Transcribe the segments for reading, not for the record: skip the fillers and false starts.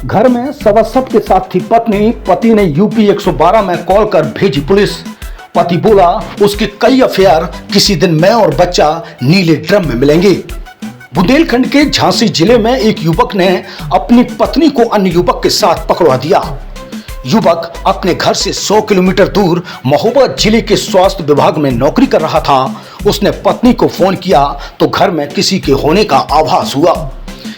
घर में सवासत के साथ थी पत्नी। पति ने यूपी 112 में कॉल कर भेजी पुलिस। पति बोला उसके कई अफेयर, किसी दिन मैं और बच्चा नीले ड्रम में मिलेंगे। बुंदेलखंड के झांसी जिले में एक युवक ने अपनी पत्नी को अन्य युवक के साथ पकड़वा दिया। युवक अपने घर से 100 किलोमीटर दूर महोबा जिले के स्वास्थ्य विभाग में नौकरी कर रहा था। उसने पत्नी को फोन किया तो घर में किसी के होने का आभास हुआ।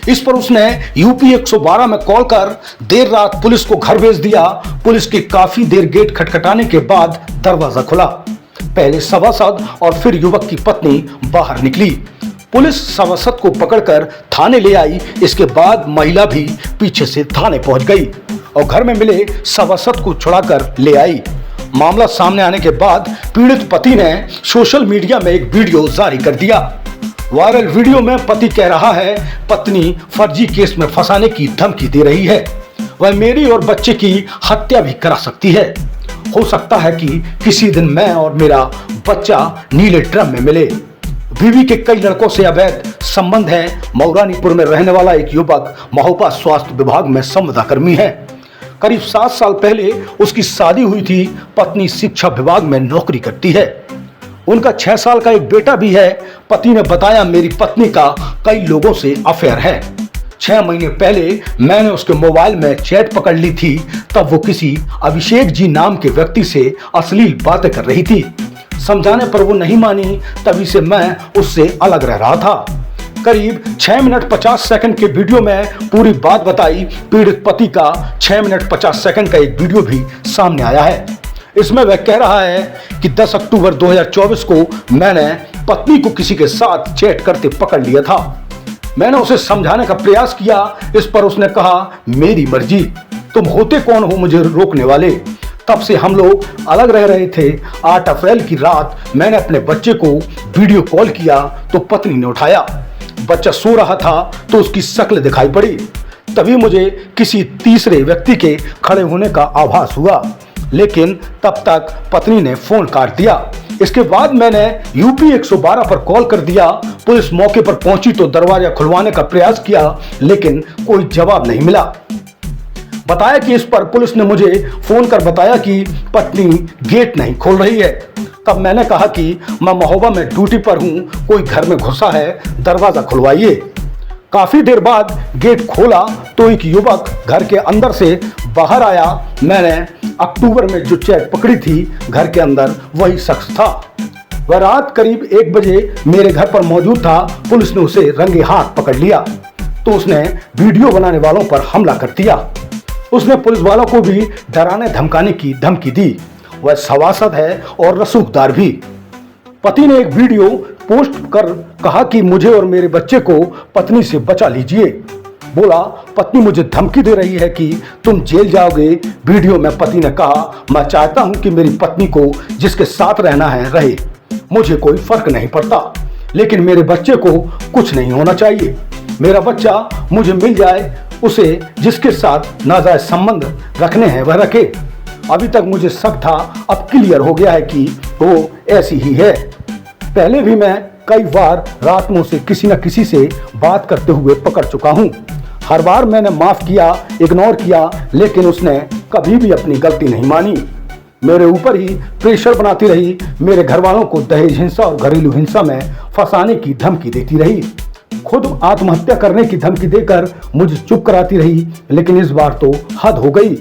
इस पर उसने यूपी 112 में कॉल कर देर रात पुलिस को घर भेज दिया। पुलिस के काफी देर गेट खटखटाने के बाद दरवाजा खुला। पहले सवासद और फिर युवक की पत्नी बाहर निकली। पुलिस सवासद को पकड़कर थाने ले आई। इसके बाद महिला भी पीछे से थाने पहुंच गई और घर में मिले सवासद को छुड़ाकर ले आई। मामला सामने आने के बाद पीड़ित पति ने सोशल मीडिया में एक वीडियो जारी कर दिया। वायरल वीडियो में पति कह रहा है पत्नी फर्जी केस में फंसाने की धमकी दे रही है। वह मेरी और बच्चे की हत्या भी करा सकती है। हो सकता है कि किसी दिन मैं और मेरा बच्चा नीले ड्रम में मिले। बीवी के कई लड़कों से अवैध संबंध है। मऊरानीपुर में रहने वाला एक युवक महोबा स्वास्थ्य विभाग में संविदाकर्मी है। करीब 7 साल पहले उसकी शादी हुई थी। पत्नी शिक्षा विभाग में नौकरी करती है। उनका 6 साल का एक बेटा भी है। पति ने बताया मेरी पत्नी का कई लोगों से अफेयर है। 6 महीने पहले मैंने उसके मोबाइल में चैट पकड़ ली थी। तब वो किसी अभिषेक जी नाम के व्यक्ति से अश्लील बातें कर रही थी। समझाने पर वो नहीं मानी। तभी से मैं उससे अलग रह रहा था। करीब 6 मिनट 50 सेकंड के वीडियो में पूरी बात बताई। पीड़ित पति का 6 मिनट 50 सेकंड का एक वीडियो भी सामने आया है। इसमें वह कह रहा है कि 10 अक्टूबर 2024 को मैंने पत्नी को किसी के साथ चैट करते पकड़ लिया था। मैंने उसे समझाने का प्रयास किया। इस पर उसने कहा मेरी मर्जी, तुम होते कौन हो मुझे रोकने वाले। तब से हम लोग अलग रह रहे थे। 8 अप्रैल की रात मैंने अपने बच्चे को वीडियो कॉल किया तो पत्नी ने उठाया। बच्चा सो रहा था तो उसकी शक्ल दिखाई पड़ी। तभी मुझे किसी तीसरे व्यक्ति के खड़े होने का आभास हुआ, लेकिन तब तक पत्नी ने फोन काट दिया। इसके बाद मैंने यूपी 112 पर कॉल कर दिया। पुलिस मौके पर पहुंची तो दरवाजा खुलवाने का प्रयास किया, लेकिन कोई जवाब नहीं मिला। बताया कि इस पर पुलिस ने मुझे फोन कर बताया कि पत्नी गेट नहीं खोल रही है। तब मैंने कहा कि मैं महोबा में ड्यूटी पर हूं, कोई घर में घुसा है, दरवाजा खुलवाइए। काफी देर बाद गेट खोला तो एक युवक घर के अंदर से बाहर आया। मैंने अक्टूबर में जो चैट पकड़ी थी घर के अंदर वही शख्स था। वह रात करीब 1 बजे मेरे घर पर मौजूद था। पुलिस ने उसे रंगे हाथ पकड़ लिया तो उसने वीडियो बनाने वालों पर हमला कर दिया। उसने पुलिस वालों को भी डराने धमकाने की धमकी दी। वह सवासद है और रसूखदार भी। पति ने एक वीडियो पोस्ट कर कहा कि मुझे और मेरे बच्चे को पत्नी से बचा लीजिए। बोला पत्नी मुझे धमकी दे रही है कि तुम जेल जाओगे। वीडियो में पति ने कहा मैं चाहता हूं कि मेरी पत्नी को जिसके साथ रहना है रहे, मुझे कोई फर्क नहीं पड़ता, लेकिन मेरे बच्चे को कुछ नहीं होना चाहिए। मेरा बच्चा मुझे मिल जाए, उसे जिसके साथ नाजायज संबंध रखने हैं वह रखे। अभी तक मुझे शक था, अब क्लियर हो गया है कि वो ऐसी ही है। पहले भी मैं कई बार रात में उसे किसी न किसी से बात करते हुए पकड़ चुका हूँ। हर बार मैंने माफ किया, इग्नोर किया, लेकिन उसने कभी भी अपनी गलती नहीं मानी। मेरे ऊपर ही प्रेशर बनाती रही। मेरे घर वालों को दहेज हिंसा और घरेलू हिंसा में फंसाने की धमकी देती रही। खुद आत्महत्या करने की धमकी देकर मुझे चुप कराती रही, लेकिन इस बार तो हद हो गई।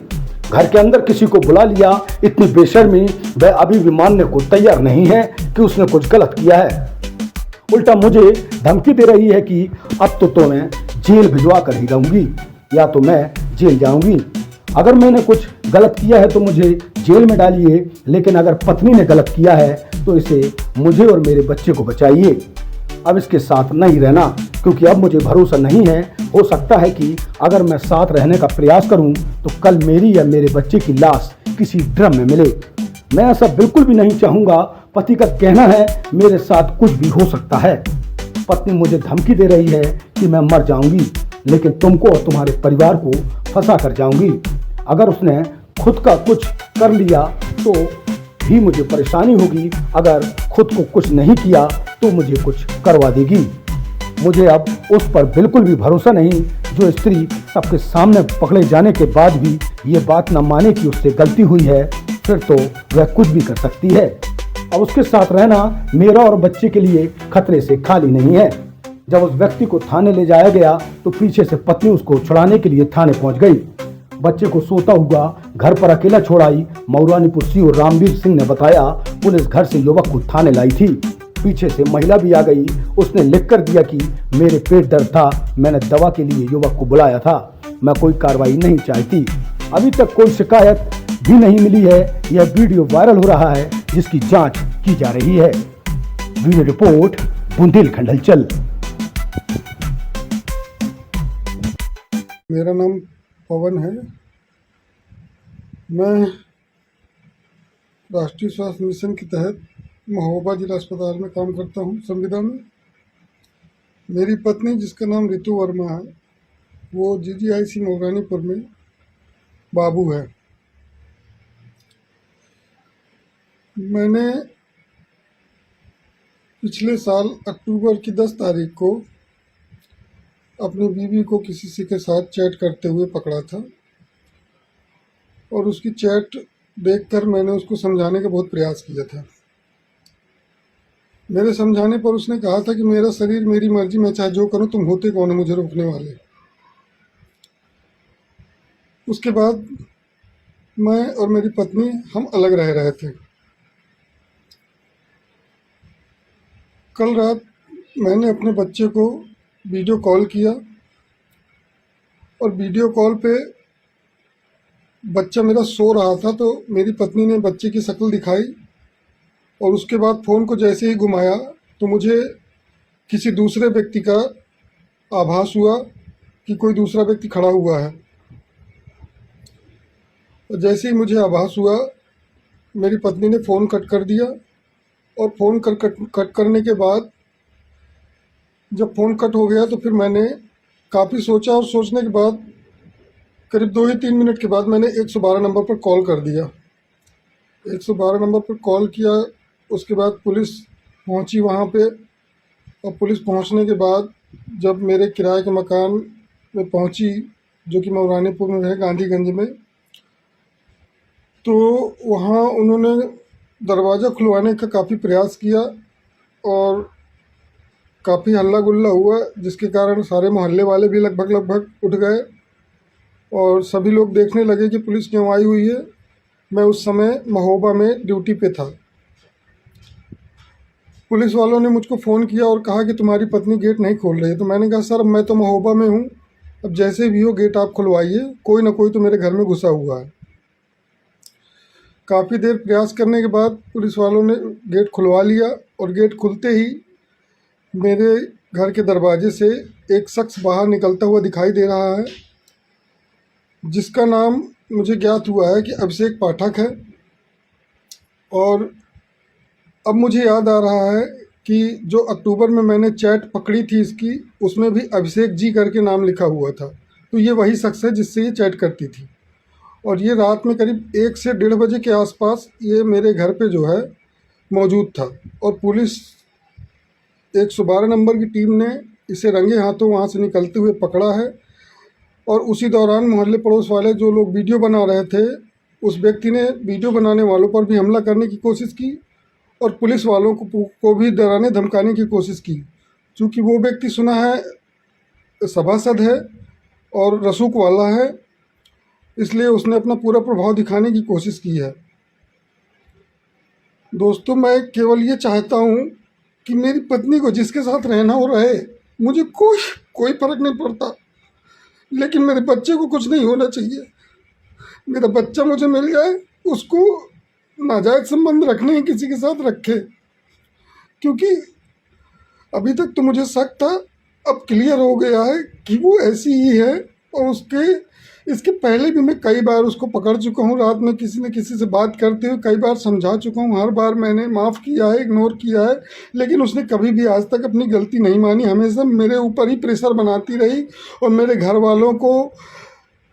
घर के अंदर किसी को बुला लिया। इतनी बेशर्मी वह अभी भी मानने को तैयार नहीं है कि उसने कुछ गलत किया है। उल्टा मुझे धमकी दे रही है कि अब तो मैं जेल भिजवा कर ही रहूंगी, या तो मैं जेल जाऊंगी। अगर मैंने कुछ गलत किया है तो मुझे जेल में डालिए, लेकिन अगर पत्नी ने गलत किया है तो इसे मुझे और मेरे बच्चे को बचाइए। अब इसके साथ नहीं रहना, क्योंकि अब मुझे भरोसा नहीं है। हो सकता है कि अगर मैं साथ रहने का प्रयास करूं तो कल मेरी या मेरे बच्चे की लाश किसी ड्रम में मिले। मैं ऐसा बिल्कुल भी नहीं चाहूंगा। पति का कहना है मेरे साथ कुछ भी हो सकता है। पत्नी मुझे धमकी दे रही है कि मैं मर जाऊंगी, लेकिन तुमको और तुम्हारे परिवार को फंसा कर जाऊंगी। अगर उसने खुद का कुछ कर लिया तो भी मुझे परेशानी होगी, अगर खुद को कुछ नहीं किया तो मुझे कुछ करवा देगी। मुझे अब उस पर बिल्कुल भी भरोसा नहीं जो स्त्री सबके सामने पकड़े जाने के बाद भी ये बात न माने कि उससे गलती हुई है। फिर तो वह कुछ भी कर सकती है। अब उसके साथ रहना मेरा और बच्चे के लिए खतरे से खाली नहीं है। जब उस व्यक्ति को थाने ले जाया गया तो पीछे से पत्नी उसको छुड़ाने के लिए थाने पहुंच गई। बच्चे को सोता हुआ घर पर अकेला छोड़ आई मऊरानीपुर सीओ रामवीर सिंह ने बताया, पुलिस घर से युवक को थाने लाई थी। पीछे से महिला भी आ गई। उसने लिख कर दिया कि मेरे पेट दर्द था, मैंने दवा के लिए युवक को बुलाया था, मैं कोई कार्रवाई नहीं चाहती। अभी तक कोई शिकायत भी नहीं मिली है। यह वीडियो वायरल हो रहा है जिसकी जांच की जा रही है। वीडियो रिपोर्ट बुंदेलखंड हलचल। मेरा नाम पवन है। मैं राष्ट्रीय स्वास्थ्य मिशन के तहत महोबा जिला अस्पताल में काम करता हूँ, संविदा में। मेरी पत्नी जिसका नाम ऋतु वर्मा है, वो जीजीआईसी मऊरानीपुर में बाबू है। मैंने पिछले साल अक्टूबर की 10 तारीख को अपनी बीवी को किसी के साथ चैट करते हुए पकड़ा था और उसकी चैट देखकर मैंने उसको समझाने का बहुत प्रयास किया था। मेरे समझाने पर उसने कहा था कि मेरा शरीर मेरी मर्जी, मैं चाहे जो करूं, तुम होते कौन है मुझे रोकने वाले। उसके बाद मैं और मेरी पत्नी हम अलग रह रहे थे। कल रात मैंने अपने बच्चे को वीडियो कॉल किया और वीडियो कॉल पे बच्चा मेरा सो रहा था, तो मेरी पत्नी ने बच्चे की शक्ल दिखाई और उसके बाद फ़ोन को जैसे ही घुमाया तो मुझे किसी दूसरे व्यक्ति का आभास हुआ कि कोई दूसरा व्यक्ति खड़ा हुआ है। और जैसे ही मुझे आभास हुआ मेरी पत्नी ने फ़ोन कट कर दिया और फ़ोन कट करने के बाद जब फ़ोन कट हो गया तो फिर मैंने काफ़ी सोचा और सोचने के बाद करीब 2 ही 3 मिनट के बाद मैंने 112 नंबर पर कॉल कर दिया। 112 नंबर पर कॉल किया। उसके बाद पुलिस पहुंची वहां पे और पुलिस पहुंचने के बाद जब मेरे किराए के मकान में पहुंची, जो कि मऊरानीपुर में है, गांधीगंज में, तो वहां उन्होंने दरवाज़ा खुलवाने का काफ़ी प्रयास किया और काफ़ी हल्ला गुल्ला हुआ, जिसके कारण सारे मोहल्ले वाले भी लगभग उठ गए और सभी लोग देखने लगे कि पुलिस क्यों आई हुई है। मैं उस समय महोबा में ड्यूटी पे था। पुलिस वालों ने मुझको फ़ोन किया और कहा कि तुम्हारी पत्नी गेट नहीं खोल रही है। तो मैंने कहा सर मैं तो महोबा में हूँ, अब जैसे भी हो गेट आप खुलवाइए, कोई ना कोई तो मेरे घर में घुसा हुआ है। काफ़ी देर प्रयास करने के बाद पुलिस वालों ने गेट खुलवा लिया और गेट खुलते ही मेरे घर के दरवाजे से एक शख्स बाहर निकलता हुआ दिखाई दे रहा है, जिसका नाम मुझे ज्ञात हुआ है कि अभिषेक पाठक है। और अब मुझे याद आ रहा है कि जो अक्टूबर में मैंने चैट पकड़ी थी इसकी, उसमें भी अभिषेक जी करके नाम लिखा हुआ था। तो ये वही शख्स है जिससे ये चैट करती थी। और ये रात में करीब 1 से 1:30 बजे के आसपास ये मेरे घर पे जो है मौजूद था और पुलिस 112 नंबर की टीम ने इसे रंगे हाथों वहाँ से निकलते हुए पकड़ा है। और उसी दौरान मोहल्ले पड़ोस वाले जो लोग वीडियो बना रहे थे, उस व्यक्ति ने वीडियो बनाने वालों पर भी हमला करने की कोशिश की और पुलिस वालों को भी डराने धमकाने की कोशिश की। चूँकि वो व्यक्ति सुना है सभासद है और रसूख वाला है, इसलिए उसने अपना पूरा प्रभाव दिखाने की कोशिश की है। दोस्तों, मैं केवल ये चाहता हूँ कि मेरी पत्नी को जिसके साथ रहना हो रहे, मुझे कोई फ़र्क नहीं पड़ता, लेकिन मेरे बच्चे को कुछ नहीं होना चाहिए। मेरा बच्चा मुझे मिल जाए, उसको नाजायज़ संबंध रखने ही किसी के साथ रखे, क्योंकि अभी तक तो मुझे शक था, अब क्लियर हो गया है कि वो ऐसी ही है। और इसके पहले भी मैं कई बार उसको पकड़ चुका हूँ, रात में किसी न किसी से बात करते हुए कई बार समझा चुका हूँ। हर बार मैंने माफ़ किया है, इग्नोर किया है, लेकिन उसने कभी भी आज तक अपनी गलती नहीं मानी। हमेशा मेरे ऊपर ही प्रेशर बनाती रही और मेरे घर वालों को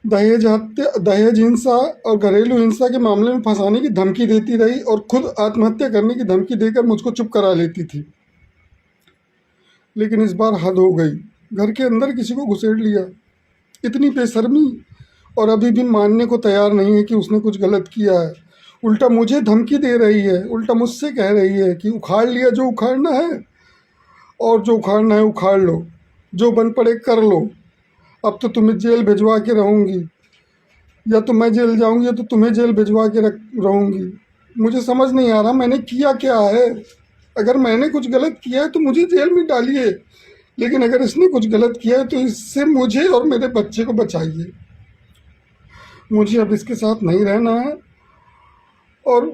दहेज हिंसा और घरेलू हिंसा के मामले में फंसाने की धमकी देती रही और खुद आत्महत्या करने की धमकी देकर मुझको चुप करा लेती थी। लेकिन इस बार हद हो गई, घर के अंदर किसी को घुसेड़ लिया। इतनी बेशर्मी, और अभी भी मानने को तैयार नहीं है कि उसने कुछ गलत किया है। उल्टा मुझे धमकी दे रही है, उल्टा मुझसे कह रही है कि उखाड़ लिया जो उखाड़ना है, और जो उखाड़ना है उखाड़ लो, जो बन पड़े कर लो। अब तो तुम्हें जेल भिजवा के रहूँगी, या तो मैं जेल जाऊँगी या तो तुम्हें जेल भिजवा के रहूँगी। मुझे समझ नहीं आ रहा मैंने किया क्या है। अगर मैंने कुछ गलत किया है तो मुझे जेल में डालिए, लेकिन अगर इसने कुछ गलत किया है तो इससे मुझे और मेरे बच्चे को बचाइए। मुझे अब इसके साथ नहीं रहना है, और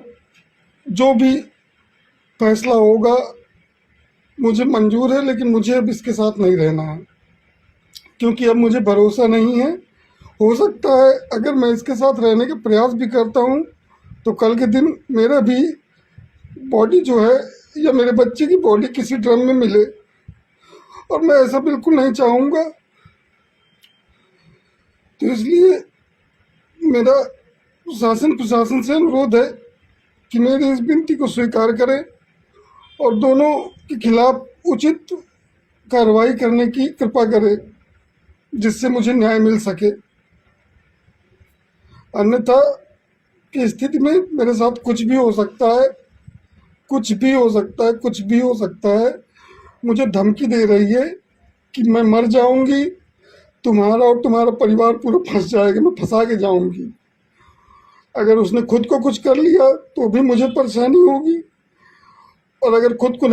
जो भी फैसला होगा मुझे मंजूर है, लेकिन मुझे अब इसके साथ नहीं रहना है, क्योंकि अब मुझे भरोसा नहीं है। हो सकता है अगर मैं इसके साथ रहने का प्रयास भी करता हूँ तो कल के दिन मेरा भी बॉडी जो है या मेरे बच्चे की बॉडी किसी ड्रम में मिले, और मैं ऐसा बिल्कुल नहीं चाहूँगा। तो इसलिए मेरा प्रशासन से अनुरोध है कि मेरी इस विनती को स्वीकार करें और दोनों के खिलाफ उचित कार्रवाई करने की कृपा करें, जिससे मुझे न्याय मिल सके। अन्यथा की स्थिति में मेरे साथ कुछ भी हो सकता है, कुछ भी हो सकता है, कुछ भी हो सकता है। मुझे धमकी दे रही है कि मैं मर जाऊंगी, तुम्हारा और तुम्हारा परिवार पूरा फंस जाएगा, मैं फंसा के जाऊंगी। अगर उसने खुद को कुछ कर लिया तो भी मुझे परेशानी होगी, और अगर खुद को